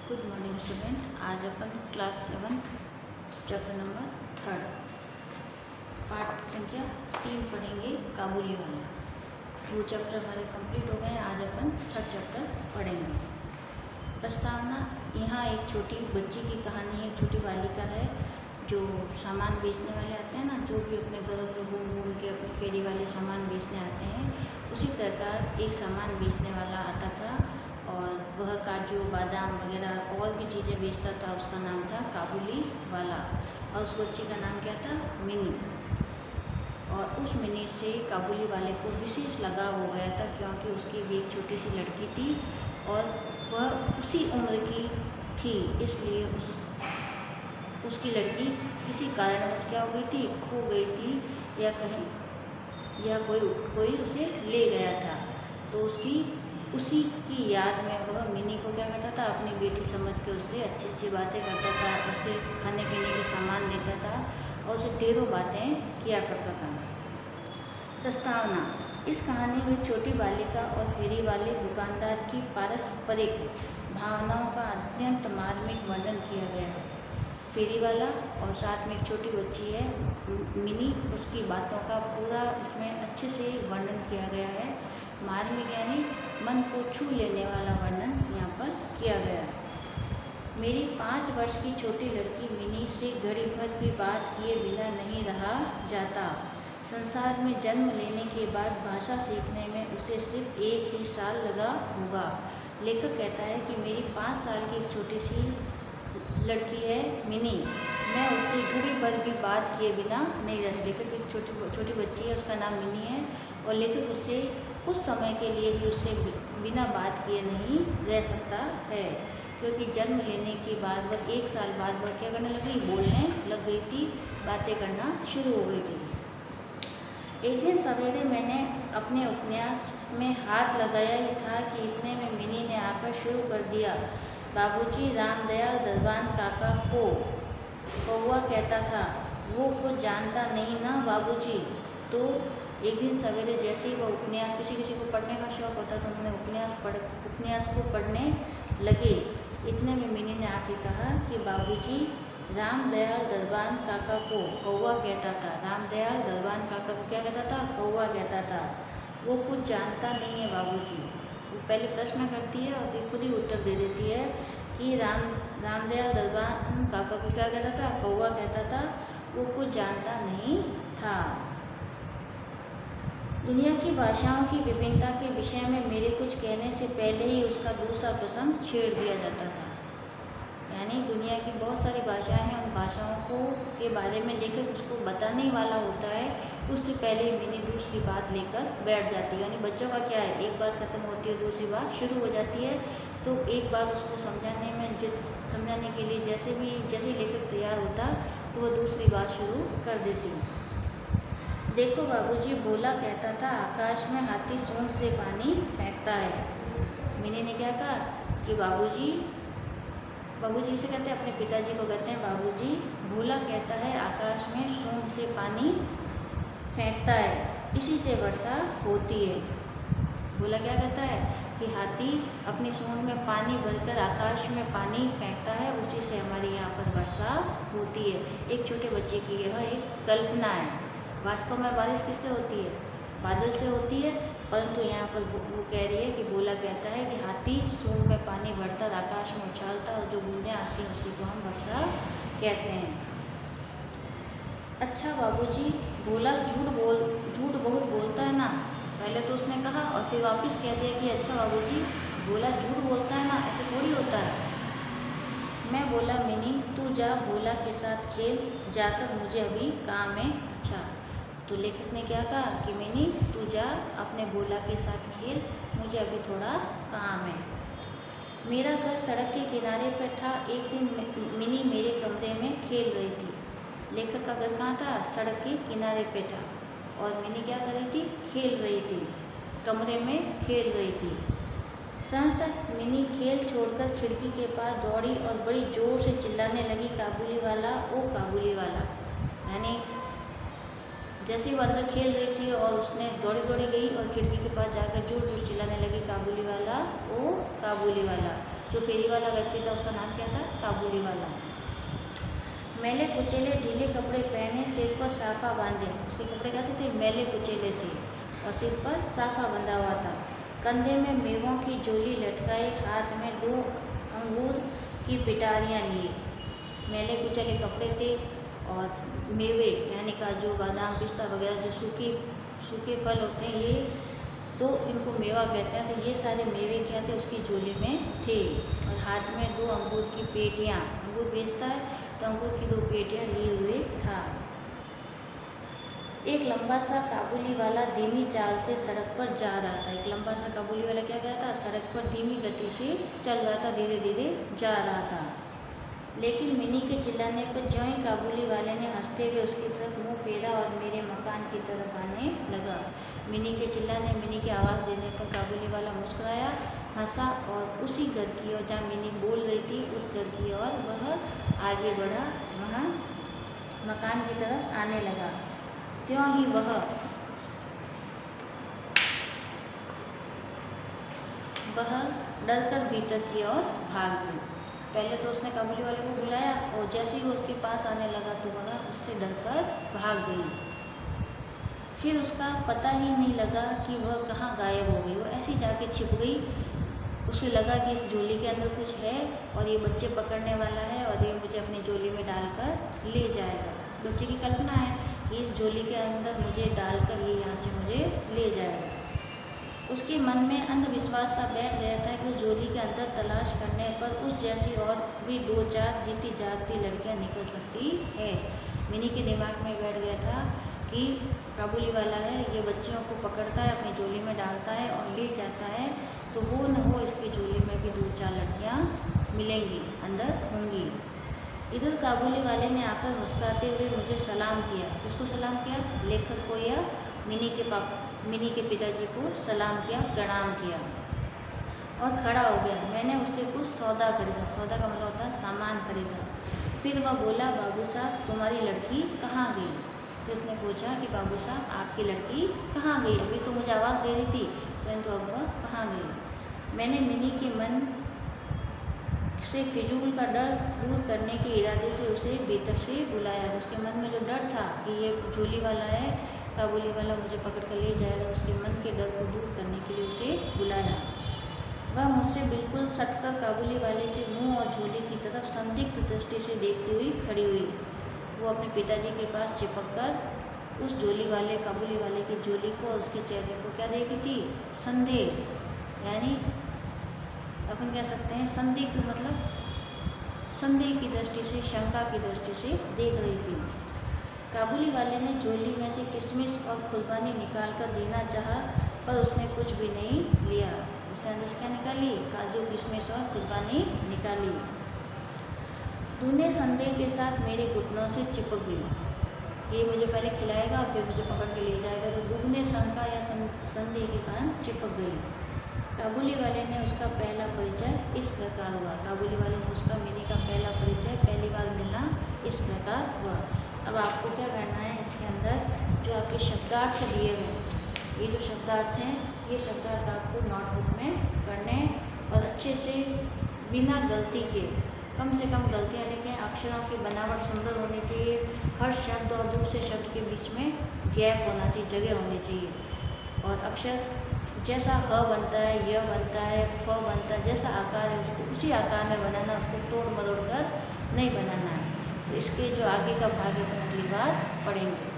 Good morning student. आज अपन class 7 chapter number 3 पाठ संख्या 3 पढ़ेंगे, काबुली वाला। 2 चैप्टर हमारे कंप्लीट हो गए हैं। आज अपन 3rd चैप्टर पढ़ेंगे। प्रस्तावना। यहाँ एक छोटी बच्ची की कहानी है। छोटी बालिका है जो सामान बेचने वाले आते हैं ना, जो भी अपने घर में घूम घूम के अपने फेरी वाले सामान बेचने आते हैं, उसी प्रकार एक सामान बेचने वाला आता था और वह काजू बादाम वगैरह और भी चीज़ें बेचता था। उसका नाम था काबुली वाला और उस बच्ची का नाम क्या था? मिनी। और उस मिनी से काबुली वाले को विशेष लगाव हो गया था, क्योंकि उसकी भी एक छोटी सी लड़की थी और वह उसी उम्र की थी। इसलिए उसकी लड़की किसी कारणवश क्या हो गई थी, खो गई थी या कहीं या कोई उसे ले गया था। तो उसी की याद में वह मिनी को क्या करता था, अपनी बेटी समझ के उससे अच्छी अच्छी बातें करता था, उससे खाने पीने के सामान देता था और उसे ढेरों बातें किया करता था। प्रस्तावना। इस कहानी में छोटी बालिका और फेरी वाले दुकानदार की पारस्परिक भावनाओं का अत्यंत मार्मिक वर्णन किया गया है। फेरी वाला और साथ में एक छोटी बच्ची है मिनी, उसकी बातों का पूरा इसमें अच्छे से वर्णन किया गया है। मार्मिक यानी मन को छू लेने वाला वर्णन यहाँ पर किया गया है। मेरी 5 वर्ष की छोटी लड़की मिनी से घड़ी भर भी बात किए बिना नहीं रहा जाता। संसार में जन्म लेने के बाद भाषा सीखने में उसे सिर्फ 1 ही साल लगा होगा। लेखक कहता है कि मेरी 5 साल की एक छोटी सी लड़की है मिनी, मैं उससे घड़ी भर भी बात किए बिना नहीं रह सकती। लेखक एक छोटी बच्ची है, उसका नाम मिनी है और लेखक उससे कुछ समय के लिए भी उससे बिना बात किए नहीं रह सकता है, क्योंकि जन्म लेने के बाद वह 1 साल बाद वह क्या करने लगी, बोलने लग गई थी, बातें करना शुरू हो गई थी। एक दिन सवेरे मैंने अपने उपन्यास में हाथ लगाया ही था कि इतने में मिनी ने आकर शुरू कर दिया, बाबूजी, रामदयाल दरबान काका को कौवा कहता था, वो कुछ जानता नहीं ना बाबूजी। तो एक दिन सवेरे जैसे ही वह उपन्यास, किसी को पढ़ने का शौक़ होता तो उन्होंने उपन्यास को पढ़ने लगे। इतने में मिनी ने आके कहा कि बाबूजी, रामदयाल दरबान काका को कौवा कहता था। रामदयाल दरबान काका को क्या कहता था? कौवा कहता था। वो कुछ जानता नहीं है बाबूजी। वो पहले प्रश्न करती है और फिर खुद ही उत्तर दे देती है कि रामदयाल दरबान काका को क्या कहता था? कौवा कहता था। वो कुछ जानता नहीं था। दुनिया की भाषाओं की विभिन्नता के विषय में मेरे कुछ कहने से पहले ही उसका दूसरा प्रसंग छेड़ दिया जाता था। यानी दुनिया की बहुत सारी भाषाएं हैं, उन भाषाओं के बारे में लेखक उसको बताने वाला होता है, उससे पहले मिनी दूसरी बात लेकर बैठ जाती है। यानी बच्चों का क्या है, एक बात खत्म होती है, दूसरी बात शुरू हो जाती है। तो एक बात उसको समझाने के लिए जैसे लेखक तैयार होता तो वह दूसरी बात शुरू कर देती। देखो बाबूजी, भोला कहता था, आकाश में हाथी सूंड से पानी फेंकता है। मिनी ने क्या कहा कि बाबूजी इसे कहते हैं, अपने पिताजी को कहते हैं, बाबूजी, भोला कहता है आकाश में सूंड से पानी फेंकता है, इसी से वर्षा होती है। भोला क्या कहता है कि हाथी अपनी सूंड में पानी भरकर आकाश में पानी फेंकता है, उसी से हमारे यहाँ पर वर्षा होती है। एक छोटे बच्चे की यह एक कल्पना है। वास्तव में बारिश किससे होती है? बादल से होती है, परंतु यहाँ पर वो कह रही है कि भोला कहता है कि हाथी सूंड में पानी भरता आकाश में उछालता और जो बूंदें आती हैं उसी को हम वर्षा कहते हैं। अच्छा बाबूजी, भोला झूठ बहुत बोलता है ना। पहले तो उसने कहा और फिर वापस कह दिया कि अच्छा बाबूजी, भोला झूठ बोलता है ना, ऐसे थोड़ी होता है। मैं बोला, मिनी तू जा भोला के साथ खेल, जाकर मुझे अभी काम है। अच्छा, तो लेखक ने क्या कहा कि मिनी तू जा अपने भोला के साथ खेल, मुझे अभी थोड़ा काम है। मेरा घर सड़क के किनारे पर था। एक दिन मिनी मेरे कमरे में खेल रही थी। लेखक का घर कहाँ था? सड़क के किनारे पे था और मिनी क्या कर रही थी? खेल रही थी, कमरे में खेल रही थी। सहसा मिनी खेल छोड़कर खिड़की के पास दौड़ी और बड़ी जोर से चिल्लाने लगी, काबुली वाला, ओ काबुली वाला। यानी जैसे ही वो अंदर खेल रही थी और उसने दौड़ी गई और खिड़की के पास जाकर जोर जोर चिल्लाने लगी, काबुली वाला, ओ काबुली वाला। जो फेरी वाला व्यक्ति था उसका नाम क्या था? काबुली वाला। मैले कुचेले ढीले कपड़े पहने, सिर पर साफा बांधे। उसके कपड़े कैसे थे? मैले कुचेले थे और सिर पर साफा बंधा हुआ था। कंधे में मेवों की झोली लटकाए, हाथ में 2 अंगूर की पिटारियाँ लिए। मैले कुचेले कपड़े थे और मेवे यानी काजू, बादाम, पिस्ता वगैरह जो सूखे फल होते हैं, ये तो इनको मेवा कहते हैं। तो ये सारे मेवे क्या थे? उसकी झोली में थे और हाथ में 2 अंगूर की पेटियाँ, अंगूर बेचता है तो अंगूर की 2 पेटियाँ लिए हुए था। एक लंबा सा काबुली वाला धीमी चाल से सड़क पर जा रहा था। एक लंबा सा काबुली वाला क्या गया था? सड़क पर धीमी गति से चल रहा था, धीरे धीरे जा रहा था। लेकिन मिनी के चिल्लाने पर ज्यों ही काबुली वाले ने हंसते हुए उसकी तरफ मुंह फेरा और मेरे मकान की तरफ आने लगा। मिनी के चिल्लाने, मिनी की आवाज़ देने पर काबुली वाला मुस्कुराया, हंसा और उसी घर की ओर जहाँ मिनी बोल रही थी उस घर की ओर वह आगे बढ़ा, वहाँ मकान की तरफ आने लगा। त्यों ही वह डरकर भीतर की ओर भाग गई। पहले तो उसने काबुली वाले को बुलाया और जैसे ही वो उसके पास आने लगा तो वह उससे डरकर भाग गई। फिर उसका पता ही नहीं लगा कि वह कहाँ गायब हो गई। वो ऐसी जाके छिप गई। उसे लगा कि इस झोली के अंदर कुछ है और ये बच्चे पकड़ने वाला है और ये मुझे अपनी झोली में डालकर ले जाएगा। बच्चे की कल्पना है कि इस झोली के अंदर मुझे डालकर ये यहाँ से मुझे ले जाएगा। उसके मन में अंधविश्वास सा बैठ गया था कि उस झोली के अंदर तलाश करने पर उस जैसी और भी 2-4 जीती जागती लड़कियां निकल सकती है। मिनी के दिमाग में बैठ गया था कि काबुली वाला है, ये बच्चियों को पकड़ता है, अपनी झोली में डालता है और ले जाता है, तो वो न हो इसकी झोली में भी 2-4 लड़कियाँ मिलेंगी, अंदर होंगी। इधर काबुली वाले ने आकर मुस्कुराते हुए मुझे सलाम किया। किसको सलाम किया? लेखक को या मिनी के पिताजी को सलाम किया, प्रणाम किया और खड़ा हो गया। मैंने उससे कुछ सौदा खरीदा। सौदा का मतलब होता है सामान खरीदा। फिर वह बोला, बाबू साहब तुम्हारी लड़की कहाँ गई? तो उसने पूछा कि बाबू साहब आपकी लड़की कहाँ गई? अभी तो मुझे आवाज़ दे रही थी, परंतु अब वह कहाँ गई? मैंने मिनी के मन से फिजूल का डर दूर करने के इरादे से उसे भीतर से बुलाया। उसके मन में जो डर था कि ये झोली वाला है, काबुली वाला मुझे पकड़ कर ले जाएगा, उसके मन के डर को दूर करने के लिए उसे बुलाया। वह मुझसे बिल्कुल सटकर काबुली वाले के मुंह और झोली की तरफ संदिग्ध दृष्टि से देखती हुई खड़ी हुई। वो अपने पिताजी के पास चिपक कर उस झोली वाले, काबुली वाले की झोली को और उसके चेहरे को क्या देखी थी? संदेह, यानी अपन कह सकते हैं संदिग्ध, मतलब संदेह की दृष्टि से, शंका की दृष्टि से देख रही थी। काबुली वाले ने झोली में से किशमिश और खुरबानी निकाल कर देना चाहा, पर उसने कुछ भी नहीं लिया। उसने अंदर से क्या निकाली? काजू, किशमिश और खुरबानी निकाली। तूने संदेह के साथ मेरे घुटनों से चिपक गई। ये मुझे पहले खिलाएगा और फिर मुझे पकड़ के ले जाएगा, तो दुगने शंका या संदेह के कारण चिपक गई। काबुली वाले ने उसका पहला परिचय इस प्रकार हुआ। काबुली वाले से उसका मिनी का पहला परिचय, पहली बार मिलना इस प्रकार हुआ। अब आपको क्या करना है, इसके अंदर जो आपके शब्दार्थ दिए हुए, ये जो शब्दार्थ हैं, ये शब्दार्थ आपको नोटबुक में करने और अच्छे से बिना गलती के, कम से कम गलतियाँ लेके, अक्षरों की बनावट सुंदर होनी चाहिए, हर शब्द और दूसरे शब्द के बीच में गैप होना चाहिए, जगह होनी चाहिए, और अक्षर जैसा ह बनता है, य बनता है, फ बनता है, जैसा आकार है उसको उसी आकार में बनाना, उसको तोड़ मरोड़ कर नहीं बनाना है। तो इसके जो आगे का भाग है अपन अगली बार पढ़ेंगे।